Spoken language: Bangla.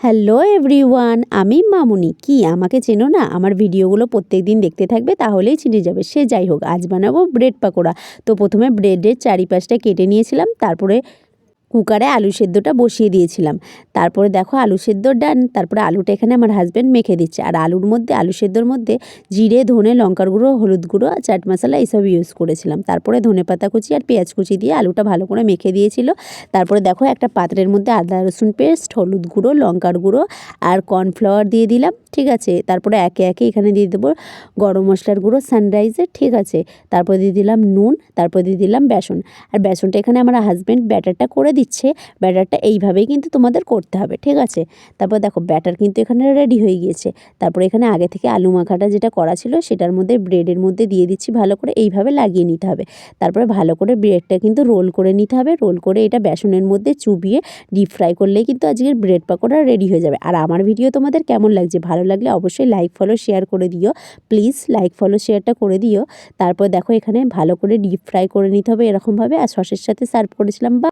হ্যালো এভরিওয়ান, আমি মামুনি। কি আমাকে চেনো না? আমার ভিডিওগুলো প্রত্যেকদিন দেখতে থাকবে, তাহলেই চিনে যাবে। সে যাই হোক, আজ বানাবো ব্রেড পাকোড়া। তো প্রথমে ব্রেডের চারিপাশটা কেটে নিয়েছিলাম, তারপরে কুকারে আলু সেদ্ধটা বসিয়ে দিয়েছিলাম। তারপরে দেখো আলু সেদ্ধ ডান। তারপরে আলুটা এখানে আমার হাজব্যান্ড মেখে দিচ্ছে। আর আলু সেদ্ধর মধ্যে জিরে, ধনে, লঙ্কার গুঁড়ো, হলুদ গুঁড়ো, চাট মশলা এইসব ইউজ করেছিলাম। তারপরে ধনেপাতা কুচি আর পেঁয়াজ কুচি দিয়ে আলুটা ভালো করে মেখে দিয়েছিল। তারপরে দেখো একটা পাত্রের মধ্যে আদা রসুন পেস্ট, হলুদ গুঁড়ো, লঙ্কার গুঁড়ো আর কর্নফ্লাওয়ার দিয়ে দিলাম। ঠিক আছে, তারপরে একে একে এখানে দিয়ে দেবো গরম মশলার গুঁড়ো সানরাইজের। ঠিক আছে, তারপরে দিয়ে দিলাম নুন, তারপর দিয়ে দিলাম বেসন। আর বেসনটা এখানে আমার হাজব্যান্ড ব্যাটারটা করে দিচ্ছে। ব্যাটারটা এইভাবেই কিন্তু তোমাদের করতে হবে। ঠিক আছে, তারপর দেখো ব্যাটার কিন্তু এখানে রেডি হয়ে গিয়েছে। তারপরে এখানে আগে থেকে আলু মাখাটা যেটা করা ছিল সেটার মধ্যে ব্রেডের মধ্যে দিয়ে দিচ্ছি, ভালো করে এইভাবে লাগিয়ে নিতে হবে। তারপরে ভালো করে ব্রেডটা কিন্তু রোল করে নিতে হবে। রোল করে এটা বেসনের মধ্যে চুবিয়ে ডিপ ফ্রাই করলেই কিন্তু আজকের ব্রেড পাকোড়া রেডি হয়ে যাবে। আর আমার ভিডিও তোমাদের কেমন লাগছে? ভালো লাগলে অবশ্যই লাইক ফলো শেয়ার করে দিও। প্লিজ লাইক ফলো শেয়ারটা করে দিও। তারপর দেখো এখানে ভালো করে ডিপ ফ্রাই করে নিতে হবে এরকমভাবে। আর সসের সাথে সার্ভ করেছিলাম। বা